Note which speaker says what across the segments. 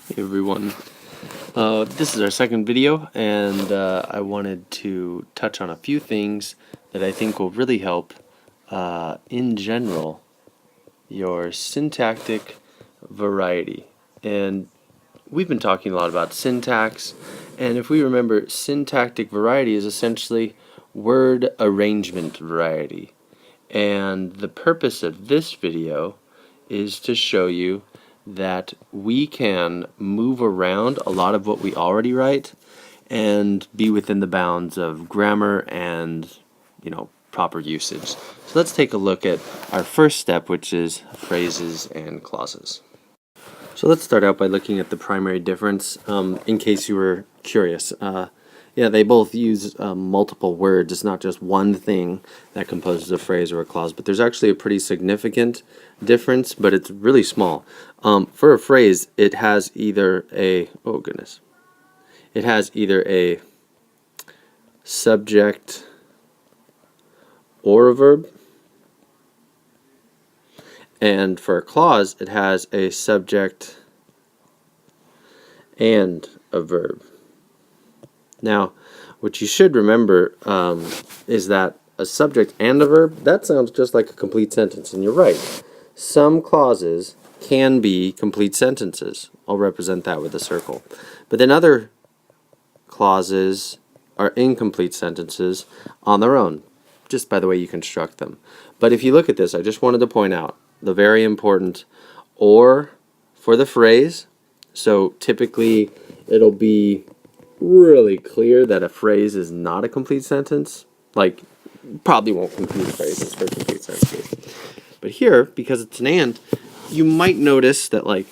Speaker 1: Hey everyone, this is our second video, and I wanted to touch on a few things that I think will really help, in general, your syntactic variety. And we've been talking a lot about syntax, and if we remember, syntactic variety is essentially word arrangement variety. And the purpose of this video is to show you that we can move around a lot of what we already write and be within the bounds of grammar and, proper usage. So let's take a look at our first step, which is phrases and clauses. So let's start out by looking at the primary difference, in case you were curious. Yeah, they both use multiple words. It's not just one thing that composes a phrase or a clause, but there's actually a pretty significant difference, but it's really small. For a phrase, it has either a, it has either a subject or a verb, and for a clause, it has a subject and a verb. Now, what you should remember is that a subject and a verb, that sounds just like a complete sentence, and you're right. Some clauses can be complete sentences. I'll represent that with a circle. But then other clauses are incomplete sentences on their own, just by the way you construct them. But if you look at this, I just wanted to point out the very important or for the phrase. So typically it'll be really clear that a phrase is not a complete sentence. Like, probably won't confuse phrases for complete sentences. But here, because it's an and, you might notice that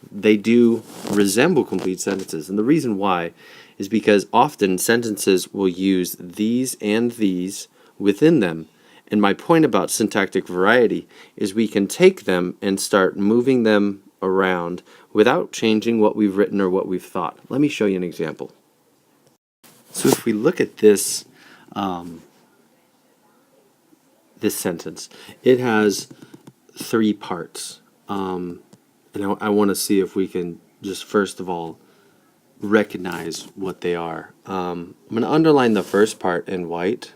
Speaker 1: they do resemble complete sentences. And the reason why is because often sentences will use these and these within them. And my point about syntactic variety is we can take them and start moving them around without changing what we've written or what we've thought. Let me show you an example. So if we look at this this sentence, it has three parts. And I want to see if we can just first of all recognize what they are. I'm going to underline the first part in white.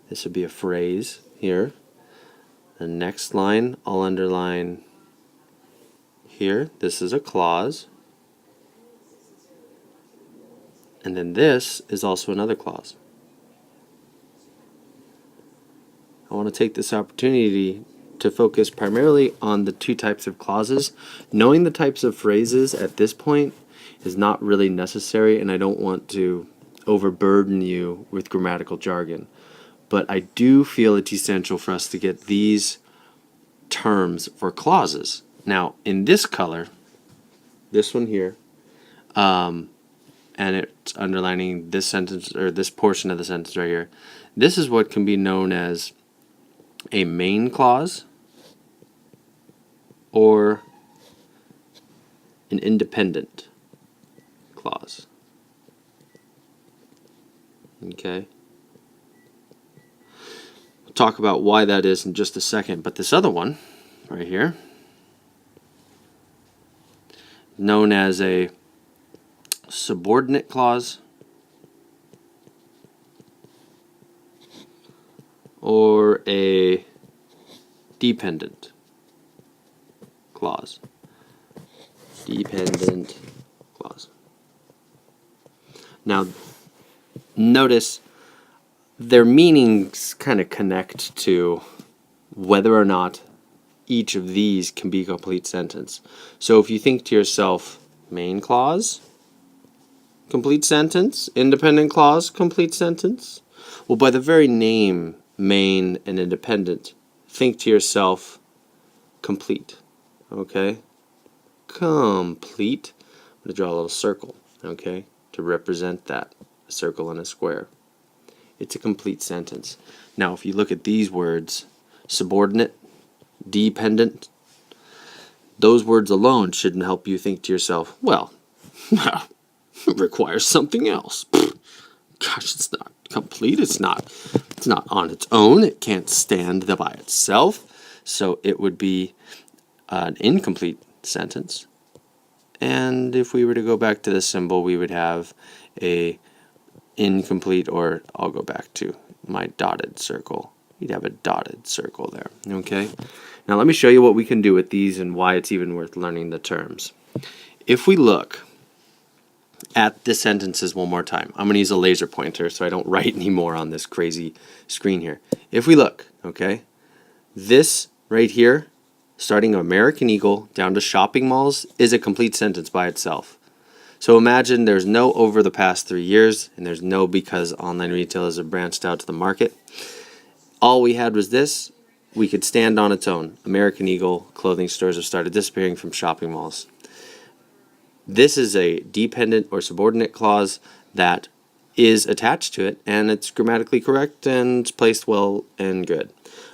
Speaker 1: This would be a phrase here. The next line I'll underline here. This is a clause. And then this is also another clause. I want to take this opportunity to focus primarily on the two types of clauses. Knowing the types of phrases at this point is not really necessary, and I don't want to overburden you with grammatical jargon. But I do feel it's essential for us to get these terms for clauses. Now, in this color, this one here, and it's underlining this sentence, or this portion of the sentence right here, this is what can be known as a main clause or an independent clause. Okay? We'll talk about why that is in just a second, but this other one right here, known as a subordinate clause or a dependent clause. Dependent clause. Now, notice their meanings kind of connect to whether or not each of these can be a complete sentence. So if you think to yourself, main clause, complete sentence, independent clause, complete sentence, well, by the very name, main and independent, think to yourself, complete. Okay? Complete. I'm going to draw a little circle, okay, to represent that, a circle and a square. It's a complete sentence. Now, if you look at these words, subordinate, dependent, those words alone shouldn't help you think to yourself, well, it requires something else. Gosh, it's not complete. It's not on its own. It can't stand by itself. So it would be an incomplete sentence. And if we were to go back to the symbol, we would have a incomplete, or I'll go back to my dotted circle. You'd have a dotted circle there. Okay. Now let me show you what we can do with these and why it's even worth learning the terms. If we look at the sentences one more time, I'm going to use a laser pointer so I don't write anymore on this crazy screen here. If we look, okay, this right here, starting American Eagle down to shopping malls, is a complete sentence by itself. So imagine there's no over the past 3 years, and there's no because online retailers have branched out to the market. All we had was this. We could stand on its own. American Eagle clothing stores have started disappearing from shopping malls. This is a dependent or subordinate clause that is attached to it, and it's grammatically correct and it's placed well and good.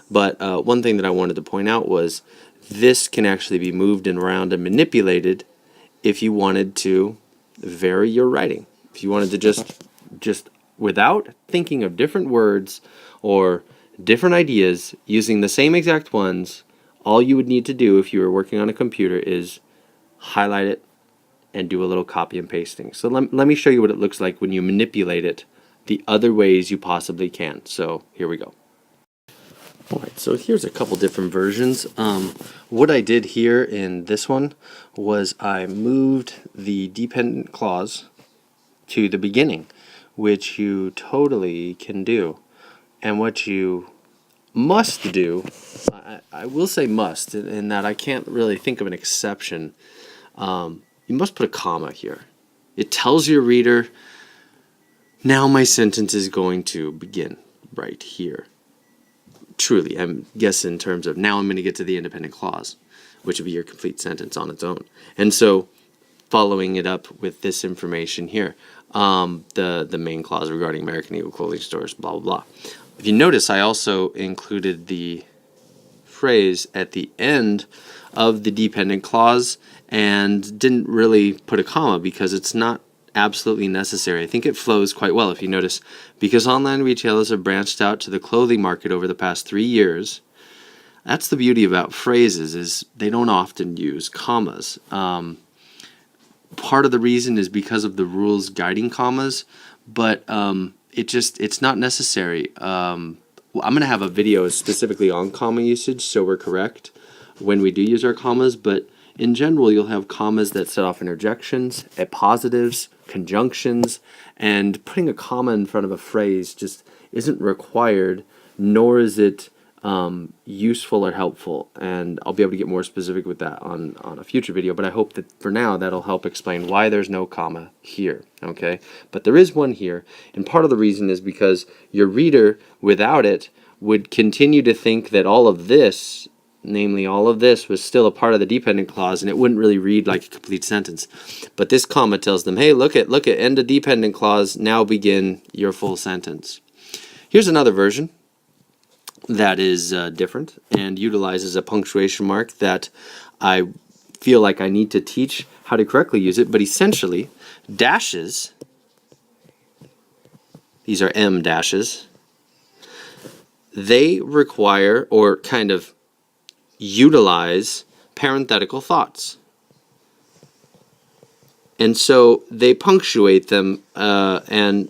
Speaker 1: But one thing that I wanted to point out was this can actually be moved and around and manipulated if you wanted to vary your writing. If you wanted to just without thinking of different words or different ideas, using the same exact ones, all you would need to do if you were working on a computer is highlight it and do a little copy and pasting. So let me show you what it looks like when you manipulate it the other ways you possibly can. So here we go. Alright, so here's a couple different versions. What I did here in this one was I moved the dependent clause to the beginning, which you totally can do. And what you must do, I will say must, in that I can't really think of an exception. You must put a comma here. It tells your reader, now my sentence is going to begin right here. Truly, I'm guessing in terms of now I'm going to get to the independent clause, which would be your complete sentence on its own. And so following it up with this information here, the main clause regarding American Eagle clothing stores, blah, blah, blah. If you notice, I also included the phrase at the end of the dependent clause and didn't really put a comma because it's not absolutely necessary. I think it flows quite well if you notice. Because online retailers have branched out to the clothing market over the past 3 years, that's the beauty about phrases, is they don't often use commas. Part of the reason is because of the rules guiding commas, but it's not necessary. I'm going to have a video specifically on comma usage, so we're correct when we do use our commas, but in general you'll have commas that set off interjections, appositives, conjunctions, and putting a comma in front of a phrase just isn't required, nor is it useful or helpful. And I'll be able to get more specific with that on a future video, but I hope that for now that'll help explain why there's no comma here, okay? But there is one here, and part of the reason is because your reader, without it, would continue to think that all of this, namely all of this, was still a part of the dependent clause, and it wouldn't really read like a complete sentence. But this comma tells them, hey, look at end of dependent clause, now begin your full sentence. Here's another version that is different and utilizes a punctuation mark that I feel like I need to teach how to correctly use it, but essentially dashes, these are M dashes, they require or kind of utilize parenthetical thoughts. And so they punctuate them and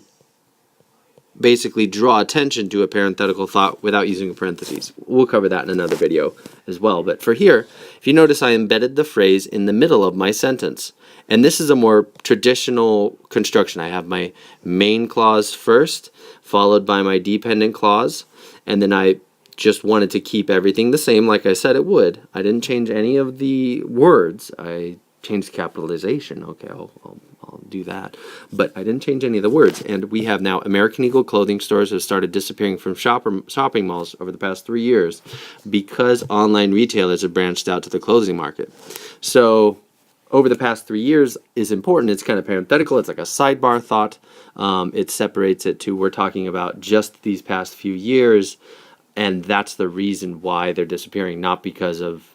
Speaker 1: basically draw attention to a parenthetical thought without using a parentheses. We'll cover that in another video as well. But for here, if you notice, I embedded the phrase in the middle of my sentence. And this is a more traditional construction. I have my main clause first, followed by my dependent clause, and then I just wanted to keep everything the same like I said it would. I didn't change any of the words. I changed capitalization. Okay, I'll do that. But I didn't change any of the words. And we have now American Eagle clothing stores have started disappearing from shopping malls over the past 3 years because online retailers have branched out to the clothing market. So over the past 3 years is important. It's kind of parenthetical. It's like a sidebar thought. It separates it to we're talking about just these past few years, and that's the reason why they're disappearing, not because of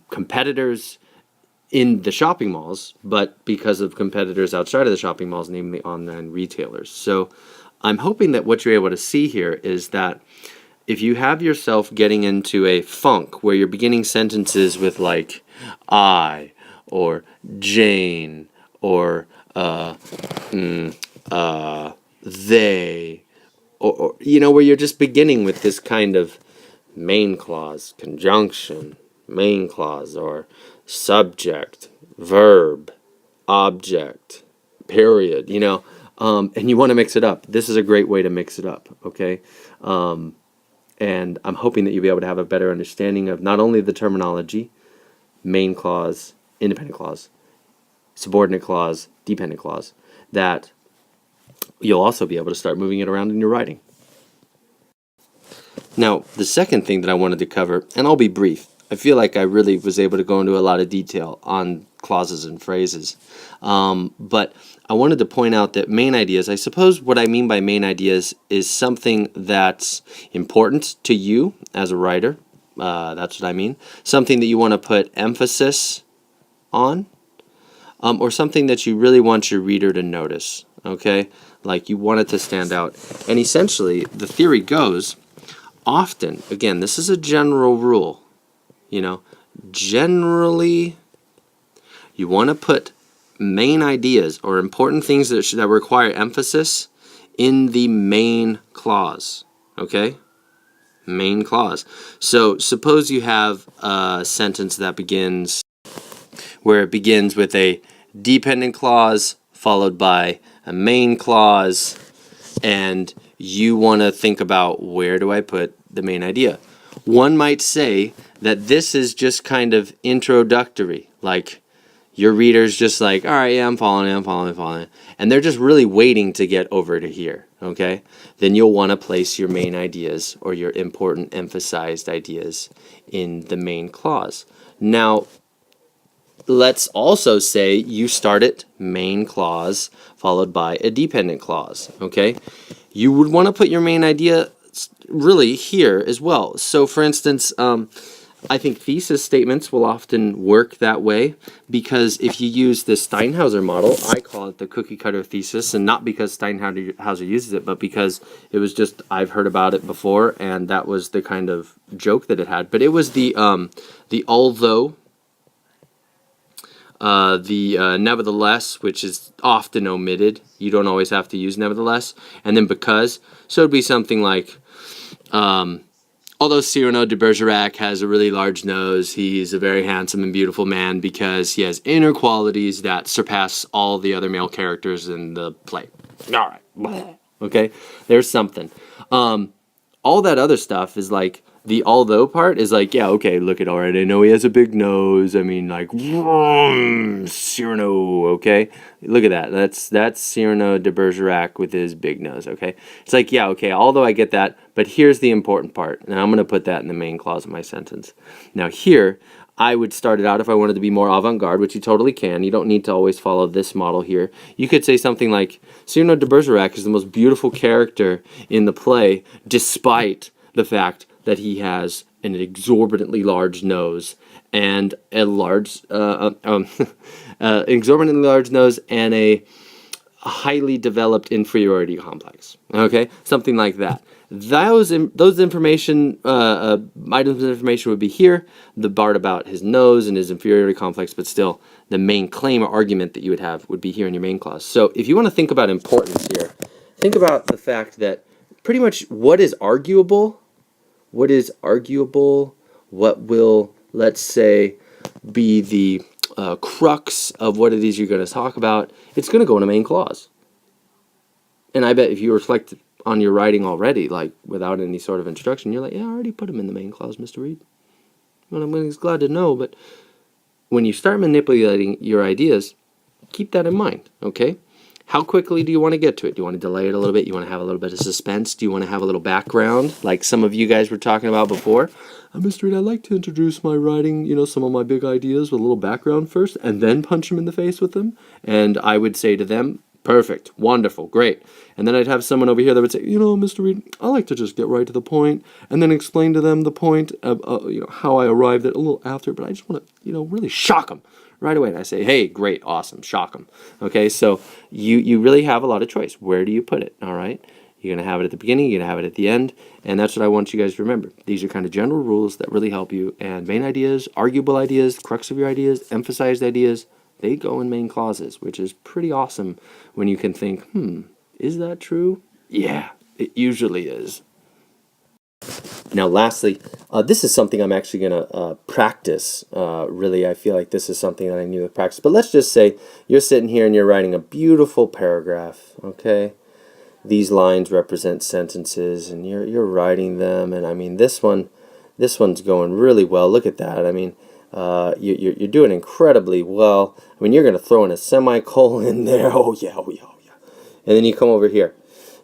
Speaker 1: competitors in the shopping malls, but because of competitors outside of the shopping malls, namely online retailers. So I'm hoping that what you're able to see here is that if you have yourself getting into a funk where you're beginning sentences with like I or Jane or they, or where you're just beginning with this kind of main clause, conjunction, main clause, or subject, verb, object, period, and you want to mix it up. This is a great way to mix it up, okay? And I'm hoping that you'll be able to have a better understanding of not only the terminology, main clause, independent clause, subordinate clause, dependent clause, that you'll also be able to start moving it around in your writing. Now, the second thing that I wanted to cover, and I'll be brief. I feel like I really was able to go into a lot of detail on clauses and phrases. But I wanted to point out that main ideas, I suppose what I mean by main ideas is something that's important to you as a writer. That's what I mean. Something that you want to put emphasis on, or something that you really want your reader to notice, okay? Like you want it to stand out. And essentially, the theory goes, often, again, this is a general rule, generally you want to put main ideas or important things that require emphasis in the main clause, okay? Main clause. So suppose you have a sentence that begins where it begins with a dependent clause followed by a main clause, and you want to think about where do I put the main idea. One might say that this is just kind of introductory, like your reader's just like, all right, yeah, I'm following, and they're just really waiting to get over to here, okay? Then you'll want to place your main ideas or your important emphasized ideas in the main clause. Now, let's also say you start it main clause followed by a dependent clause, okay? You would want to put your main idea really here as well. So for instance, I think thesis statements will often work that way because if you use the Steinhauser model, I call it the cookie cutter thesis, and not because Steinhauser uses it, but because it was just, I've heard about it before, and that was the kind of joke that it had. But it was the although, nevertheless, which is often omitted. You don't always have to use nevertheless. And then because. So it'd be something like, although Cyrano de Bergerac has a really large nose, he's a very handsome and beautiful man because he has inner qualities that surpass all the other male characters in the play. All right. Okay? There's something. All that other stuff is like, the although part is like, yeah, okay, look at all right, I know he has a big nose. I mean, like, Cyrano, okay? Look at that. That's Cyrano de Bergerac with his big nose, okay? It's like, yeah, okay, although I get that, but here's the important part. And I'm going to put that in the main clause of my sentence. Now here, I would start it out if I wanted to be more avant-garde, which you totally can. You don't need to always follow this model here. You could say something like, Cyrano de Bergerac is the most beautiful character in the play, despite the fact that he has an exorbitantly large nose and a exorbitantly large nose and a highly developed inferiority complex. Okay, something like that. Those information items of information would be here. The part about his nose and his inferiority complex, but still, the main claim or argument that you would have would be here in your main clause. So, if you want to think about importance here, think about the fact that pretty much what is arguable. What will, let's say, be the crux of what it is you're going to talk about, it's going to go in a main clause. And I bet if you reflect on your writing already, like without any sort of introduction, you're like, yeah, I already put them in the main clause, Mr. Reed. Well, I'm glad to know, but when you start manipulating your ideas, keep that in mind, okay? How quickly do you want to get to it? Do you want to delay it a little bit? You want to have a little bit of suspense? Do you want to have a little background, like some of you guys were talking about before? Mr. Reed, I'd like to introduce my writing, some of my big ideas with a little background first, and then punch them in the face with them. And I would say to them, perfect, wonderful, great. And then I'd have someone over here that would say, Mr. Reed, I like to just get right to the point, and then explain to them the point of, how I arrived at a little after, but I just want to, really shock them right away. And I say, hey, great, awesome, shock them. Okay, so you really have a lot of choice. Where do you put it? All right, You're going to have it at the beginning, you're going to have it at the end, and that's what I want you guys to remember. These are kind of general rules that really help you, and main ideas, arguable ideas, crux of your ideas, emphasized ideas, they go in main clauses, which is pretty awesome when you can think, is that true? Yeah, it usually is. Now, lastly, this is something I'm actually going to practice. Really, I feel like this is something that I need to practice. But let's just say you're sitting here and you're writing a beautiful paragraph, okay? These lines represent sentences, and you're writing them. And I mean, this one's going really well. Look at that. I mean, you're doing incredibly well. I mean, you're going to throw in a semicolon in there. Oh yeah, oh yeah, oh yeah. And then you come over here.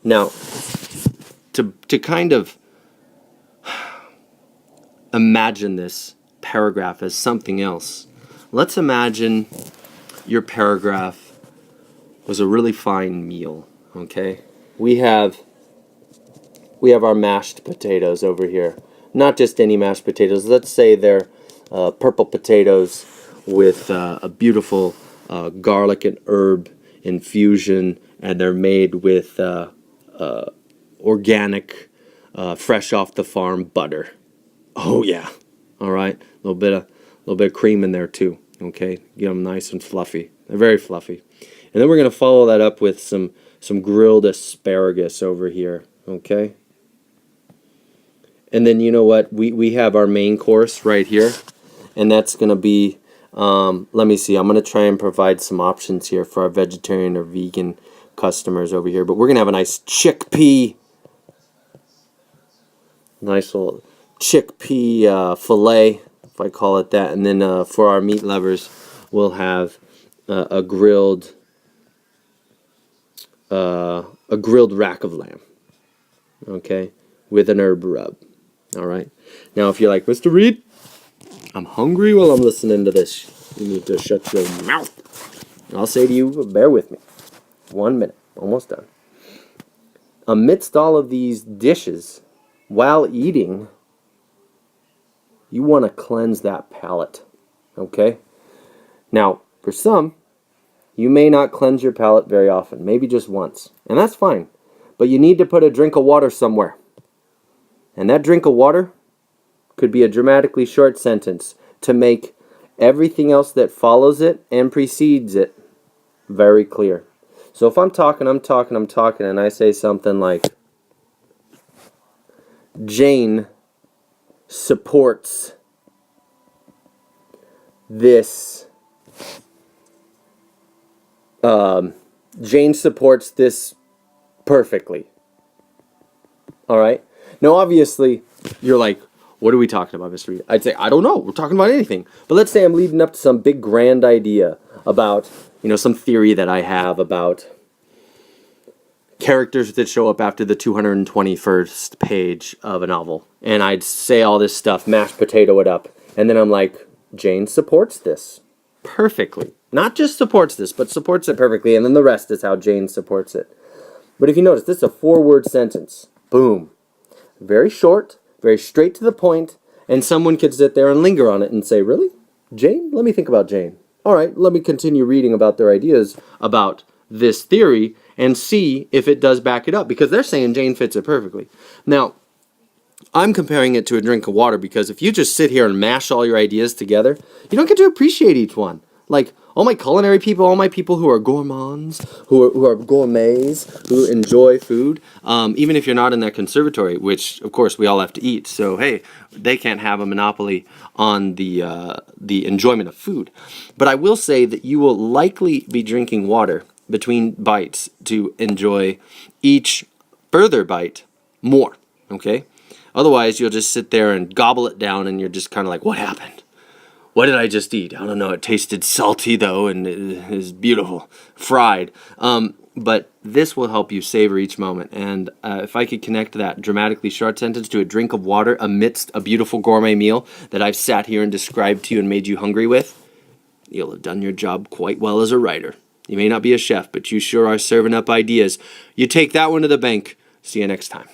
Speaker 1: Now, to kind of imagine this paragraph as something else. Let's imagine your paragraph was a really fine meal, okay? We have our mashed potatoes over here. Not just any mashed potatoes. Let's say they're purple potatoes with a beautiful garlic and herb infusion, and they're made with organic, fresh off the farm butter. Oh yeah, all right. A little bit of cream in there too. Okay, get them nice and fluffy. They're very fluffy. And then we're gonna follow that up with some grilled asparagus over here. Okay. And then you know what? We have our main course right here, and that's gonna be. Let me see. I'm gonna try and provide some options here for our vegetarian or vegan customers over here. But we're gonna have a nice chickpea. Nice little chickpea fillet, if I call it that, and then for our meat lovers, we'll have a grilled rack of lamb, okay, with an herb rub. All right. Now, if you're like, Mr. Reed, I'm hungry while I'm listening to this, you need to shut your mouth. I'll say to you, bear with me. 1 minute, almost done. Amidst all of these dishes, while eating, you want to cleanse that palate, okay? Now, for some, you may not cleanse your palate very often, maybe just once, and that's fine. But you need to put a drink of water somewhere. And that drink of water could be a dramatically short sentence to make everything else that follows it and precedes it very clear. So if I'm talking, and I say something like, Jane supports this. Jane supports this perfectly. All right. Now, obviously, you're like, what are we talking about, Mr. Reed? I'd say, I don't know. We're talking about anything. But let's say I'm leading up to some big grand idea about, some theory that I have about characters that show up after the 221st page of a novel. And I'd say all this stuff, mashed potato it up. And then I'm like, Jane supports this perfectly. Not just supports this, but supports it perfectly. And then the rest is how Jane supports it. But if you notice, this is a 4-word sentence. Boom. Very short, very straight to the point. And someone could sit there and linger on it and say, really? Jane? Let me think about Jane. All right, let me continue reading about their ideas about this theory and see if it does back it up, because they're saying Jane fits it perfectly. Now, I'm comparing it to a drink of water, because if you just sit here and mash all your ideas together, you don't get to appreciate each one. Like, all my culinary people, all my people who are gourmands, who are gourmets, who enjoy food, even if you're not in that conservatory, which, of course, we all have to eat. So, hey, they can't have a monopoly on the enjoyment of food. But I will say that you will likely be drinking water between bites to enjoy each further bite more, okay? Otherwise, you'll just sit there and gobble it down, and you're just kind of like, what happened? What did I just eat? I don't know. It tasted salty, though, and it is beautiful. Fried. But this will help you savor each moment. And if I could connect that dramatically short sentence to a drink of water amidst a beautiful gourmet meal that I've sat here and described to you and made you hungry with, you'll have done your job quite well as a writer. You may not be a chef, but you sure are serving up ideas. You take that one to the bank. See you next time.